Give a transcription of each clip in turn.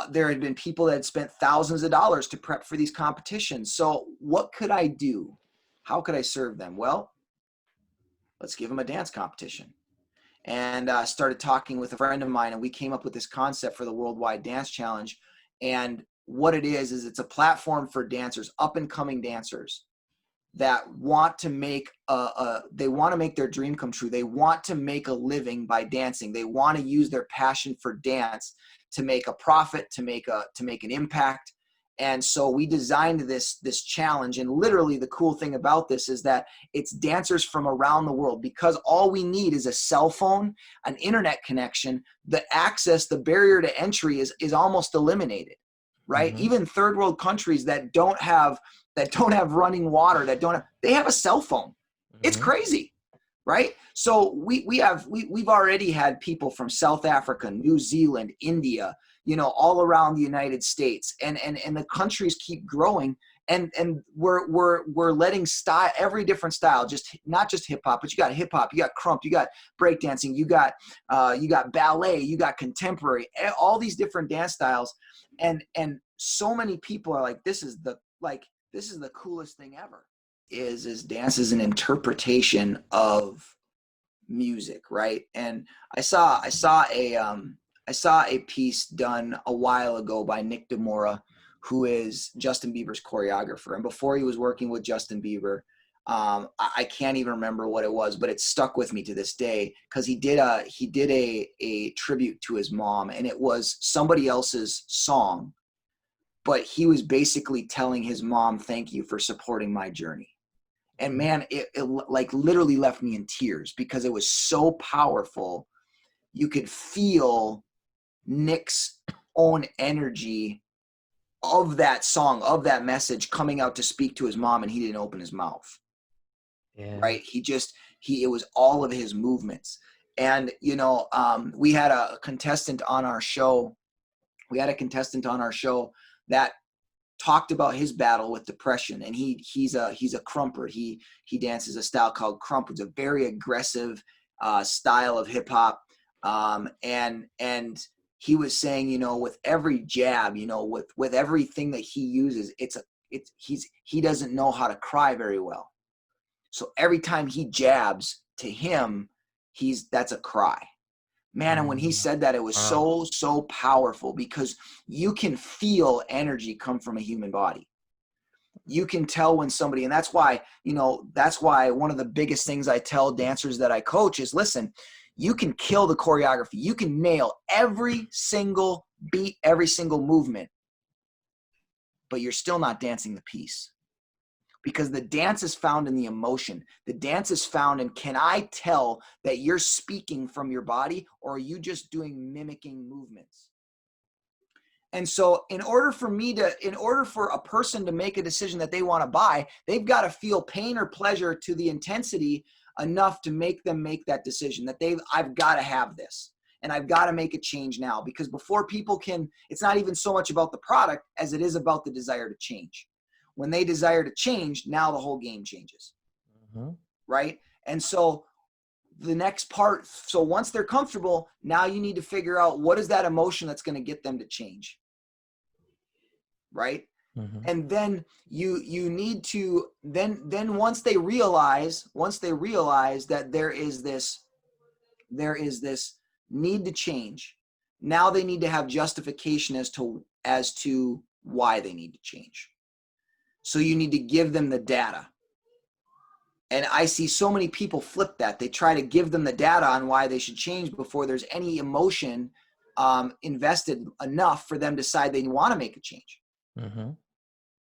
there had been people that had spent thousands of dollars to prep for these competitions. So what could I do? How could I serve them? Well, let's give them a dance competition. And started talking with a friend of mine, and we came up with this concept for the Worldwide Dance Challenge. And what it is it's a platform for dancers, up and coming dancers that want to make they want to make their dream come true. They want to make a living by dancing. They want to use their passion for dance to make a profit, to make an impact. And so we designed this challenge. And literally the cool thing about this is that it's dancers from around the world, because all we need is a cell phone, an internet connection. The access, the barrier to entry is almost eliminated, right? Mm-hmm. Even third world countries that don't have running water, they have a cell phone. Mm-hmm. It's crazy, right? So we've already had people from South Africa, New Zealand, India, all around the United States, and the countries keep growing, and we're letting every different style, not just hip hop, but you got hip hop, you got crump, you got breakdancing, you got ballet, you got contemporary, all these different dance styles, and so many people are like, this is the coolest thing ever. Is dance is an interpretation of music, right? And I saw a piece done a while ago by Nick DeMora, who is Justin Bieber's choreographer. And before he was working with Justin Bieber, I can't even remember what it was, but it stuck with me to this day, because he did a tribute to his mom, and it was somebody else's song, but he was basically telling his mom, thank you for supporting my journey. And man, it like literally left me in tears, because it was so powerful. You could feel Nick's own energy of that song, of that message coming out to speak to his mom, and he didn't open his mouth. Yeah. Right? It was all of his movements. And, we had a contestant on our show. That talked about his battle with depression, and he's a crumper. He dances a style called crump. It's a very aggressive style of hip hop. And he was saying, with every jab, with everything that he uses, he doesn't know how to cry very well. So every time he jabs, to him, that's a cry. Man, and when he said that, it was so powerful, because you can feel energy come from a human body. You can tell when somebody, and that's why one of the biggest things I tell dancers that I coach is, listen, you can kill the choreography. You can nail every single beat, every single movement, but you're still not dancing the piece. Because the dance is found in the emotion. The dance is found in, can I tell that you're speaking from your body, or are you just mimicking movements? And so in order for a person to make a decision that they want to buy, they've got to feel pain or pleasure to the intensity enough to make them make that decision, that I've got to have this, and I've got to make a change now. Because before people can, it's not even so much about the product as it is about the desire to change. When they desire to change, now the whole game changes, right? And so the next part, so once they're comfortable, now you need to figure out what is that emotion that's going to get them to change, right? And then you need to, then once they realize that there is this need to change, now they need to have justification as to why they need to change. So you need to give them the data. And I see so many people flip that. They try to give them the data on why they should change before there's any emotion invested enough for them to decide they want to make a change.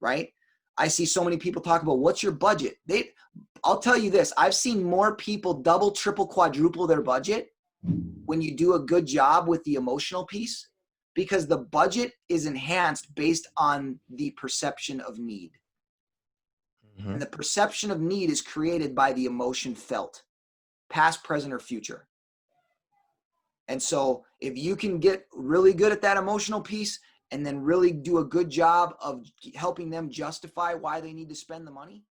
Right? I see so many people talk about, what's your budget? I'll tell you this. I've seen more people double, triple, quadruple their budget when you do a good job with the emotional piece, because the budget is enhanced based on the perception of need. And the perception of need is created by the emotion felt, past, present, or future. And so if you can get really good at that emotional piece, and then really do a good job of helping them justify why they need to spend the money,